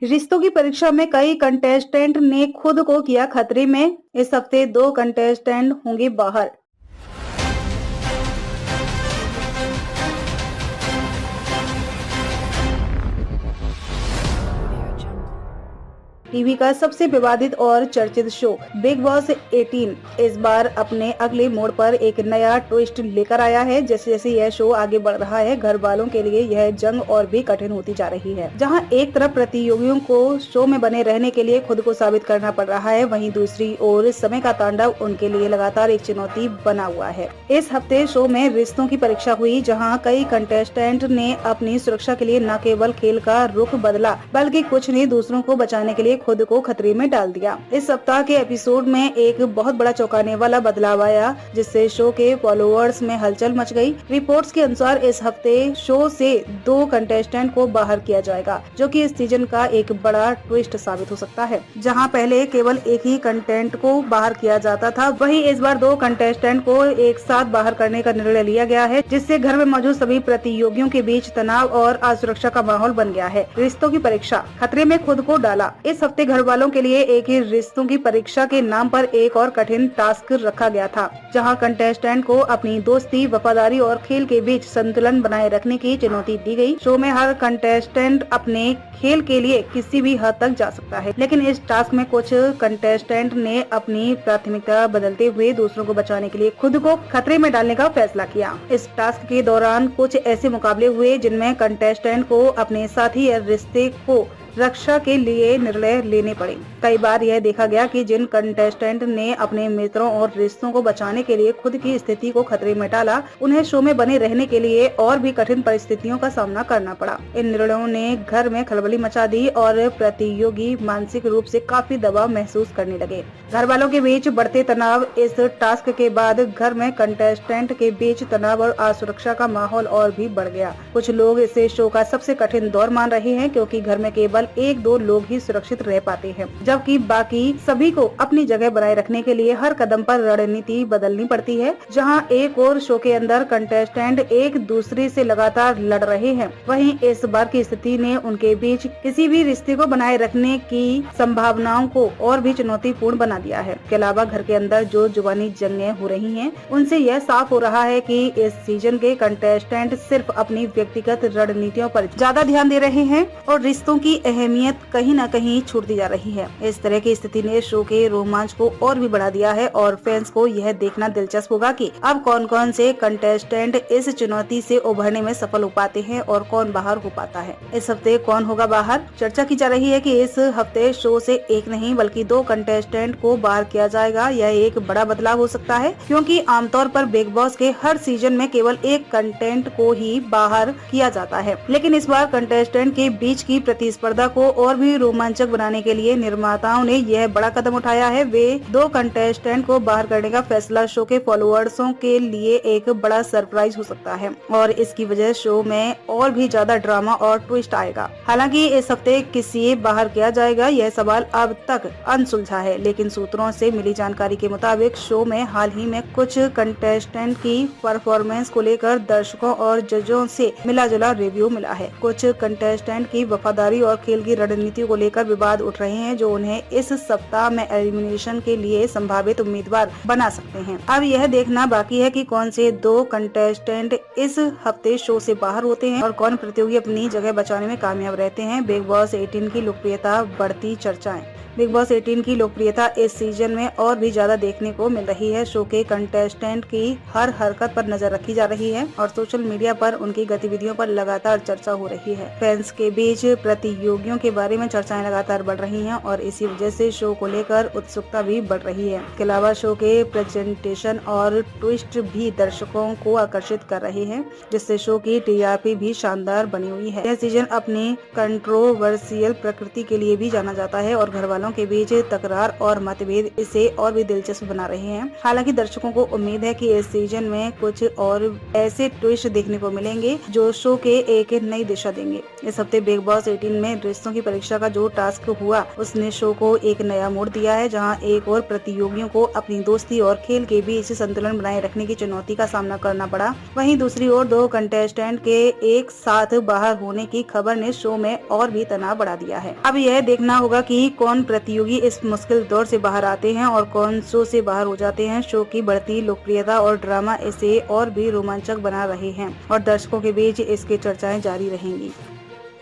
रिश्तों की परीक्षा में कई कंटेस्टेंट ने खुद को किया खतरे में। इस हफ्ते 2 कंटेस्टेंट होंगे बाहर। टीवी का सबसे विवादित और चर्चित शो बिग बॉस 18 इस बार अपने अगले मोड़ पर एक नया ट्विस्ट लेकर आया है। जैसे जैसे यह शो आगे बढ़ रहा है, घर वालों के लिए यह जंग और भी कठिन होती जा रही है। जहां एक तरफ प्रतियोगियों को शो में बने रहने के लिए खुद को साबित करना पड़ रहा है, वहीं दूसरी ओर समय का तांडव उनके लिए लगातार एक चुनौती बना हुआ है। इस हफ्ते शो में रिश्तों की परीक्षा हुई, जहाँ कई कंटेस्टेंट ने अपनी सुरक्षा के लिए न केवल खेल का रुख बदला, बल्कि कुछ ने दूसरों को बचाने के लिए खुद को खतरे में डाल दिया। इस सप्ताह के एपिसोड में एक बहुत बड़ा चौंकाने वाला बदलाव आया, जिससे शो के फॉलोअर्स में हलचल मच गई। रिपोर्ट्स के अनुसार इस हफ्ते शो से 2 कंटेस्टेंट को बाहर किया जाएगा, जो कि इस सीजन का एक बड़ा ट्विस्ट साबित हो सकता है। जहां पहले केवल एक ही कंटेंट को बाहर किया जाता था, वहीं इस बार 2 कंटेस्टेंट को एक साथ बाहर करने का निर्णय लिया गया है, जिससे घर में मौजूद सभी प्रतियोगियों के बीच तनाव और असुरक्षा का माहौल बन गया है। रिश्तों की परीक्षा खतरे में खुद को डाला। इस हफ्ते घर वालों के लिए एक ही रिश्तों की परीक्षा के नाम पर एक और कठिन टास्क रखा गया था, जहां कंटेस्टेंट को अपनी दोस्ती, वफादारी और खेल के बीच संतुलन बनाए रखने की चुनौती दी गई। शो में हर कंटेस्टेंट अपने खेल के लिए किसी भी हद तक जा सकता है, लेकिन इस टास्क में कुछ कंटेस्टेंट ने अपनी प्राथमिकता बदलते हुए दूसरों को बचाने के लिए खुद को खतरे में डालने का फैसला किया। इस टास्क के दौरान कुछ ऐसे मुकाबले हुए जिनमें कंटेस्टेंट को अपने साथी या रिश्ते को रक्षा के लिए निर्णय लेने पड़े। कई बार यह देखा गया कि जिन कंटेस्टेंट ने अपने मित्रों और रिश्तों को बचाने के लिए खुद की स्थिति को खतरे में डाला, उन्हें शो में बने रहने के लिए और भी कठिन परिस्थितियों का सामना करना पड़ा। इन निर्णयों ने घर में खलबली मचा दी और प्रतियोगी मानसिक रूप से काफी दबाव महसूस करने लगे। घर वालों के बीच बढ़ते तनाव। इस टास्क के बाद घर में कंटेस्टेंट के बीच तनाव और असुरक्षा का माहौल और भी बढ़ गया। कुछ लोग इसे शो का सबसे कठिन दौर मान रहे हैं, क्योंकि घर में केवल 1-2 लोग ही सुरक्षित रह पाते हैं, जबकि बाकी सभी को अपनी जगह बनाए रखने के लिए हर कदम पर रणनीति बदलनी पड़ती है। जहां एक और शो के अंदर कंटेस्टेंट एक दूसरे से लगातार लड़ रहे हैं, वहीं इस बार की स्थिति ने उनके बीच किसी भी रिश्ते को बनाए रखने की संभावनाओं को और भी चुनौतीपूर्ण बना दिया है। इसके अलावा घर के अंदर जो जुबानी जंगें हो रही हैं, उनसे यह साफ हो रहा है कि इस सीजन के कंटेस्टेंट सिर्फ अपनी व्यक्तिगत रणनीतियों पर ज्यादा ध्यान दे रहे हैं और रिश्तों की अहमियत कहीं न कहीं छूटती जा रही है। इस तरह की स्थिति ने शो के रोमांच को और भी बढ़ा दिया है और फैंस को यह देखना दिलचस्प होगा कि अब कौन-कौन से कंटेस्टेंट इस चुनौती से उभरने में सफल हो पाते हैं और कौन बाहर हो पाता है। इस हफ्ते कौन होगा बाहर? चर्चा की जा रही है कि इस हफ्ते शो से एक नहीं बल्कि 2 कंटेस्टेंट को बाहर किया जाएगा। यह एक बड़ा बदलाव हो सकता है, क्योंकि आमतौर पर बिग बॉस के हर सीजन में केवल एक कंटेंट को ही बाहर किया जाता है, लेकिन इस बार कंटेस्टेंट के बीच की प्रतिस्पर्धा को और भी रोमांचक बनाने के लिए निर्माताओं ने यह बड़ा कदम उठाया है। वे 2 कंटेस्टेंट को बाहर करने का फैसला शो के फॉलोअर्सों के लिए एक बड़ा सरप्राइज हो सकता है और इसकी वजह शो में और भी ज्यादा ड्रामा और ट्विस्ट आएगा। हालांकि इस हफ्ते किसे बाहर किया जाएगा, यह सवाल अब तक अनसुलझा है, लेकिन सूत्रों से मिली जानकारी के मुताबिक शो में हाल ही में कुछ कंटेस्टेंट की परफॉर्मेंस को लेकर दर्शकों और जजों से मिला जुला रिव्यू मिला है। कुछ कंटेस्टेंट की वफादारी और खेल की रणनीति को लेकर विवाद उठ रहे हैं, जो उन्हें इस सप्ताह में एलिमिनेशन के लिए संभावित उम्मीदवार बना सकते हैं। अब यह देखना बाकी है कि कौन से 2 कंटेस्टेंट इस हफ्ते शो से बाहर होते हैं और कौन प्रतियोगी अपनी जगह बचाने में कामयाब रहते हैं। बिग बॉस 18 की लोकप्रियता बढ़ती चर्चाएं। बिग बॉस 18 की लोकप्रियता इस सीजन में और भी ज्यादा देखने को मिल रही है। शो के कंटेस्टेंट की हर हरकत पर नजर रखी जा रही है और सोशल मीडिया पर उनकी गतिविधियों पर लगातार चर्चा हो रही है। फैंस के बीच प्रतियोगियों के बारे में चर्चाएं लगातार बढ़ रही हैं और इसी वजह से शो को लेकर उत्सुकता भी बढ़ रही है। इसके अलावा शो के प्रेजेंटेशन और ट्विस्ट भी दर्शकों को आकर्षित कर रहे हैं, जिससे शो की टीआरपी भी शानदार बनी हुई है। यह सीजन अपनी कंट्रोवर्शियल प्रकृति के लिए भी जाना जाता है और घर वालों के बीच तकरार और मतभेद इसे और भी दिलचस्प बना रहे हैं। हालांकि दर्शकों को उम्मीद है कि इस सीजन में कुछ और ऐसे ट्विस्ट देखने को मिलेंगे जो शो के एक नई दिशा देंगे। इस हफ्ते बिग बॉस 18 में रिश्तों की परीक्षा का जो टास्क हुआ उसने शो को एक नया मोड़ दिया है, जहां एक और प्रतियोगियों को अपनी दोस्ती और खेल के बीच संतुलन बनाए रखने की चुनौती का सामना करना पड़ा। वहीं दूसरी ओर 2 कंटेस्टेंट के एक साथ बाहर होने की खबर ने शो में और भी तनाव बढ़ा दिया है। अब यह देखना होगा कि कौन प्रतियोगी इस मुश्किल दौर से बाहर आते हैं और कौन शो से बाहर हो जाते हैं। शो की बढ़ती लोकप्रियता और ड्रामा इसे और भी रोमांचक बना रहे हैं और दर्शकों के बीच इसकी चर्चाएं जारी रहेंगी।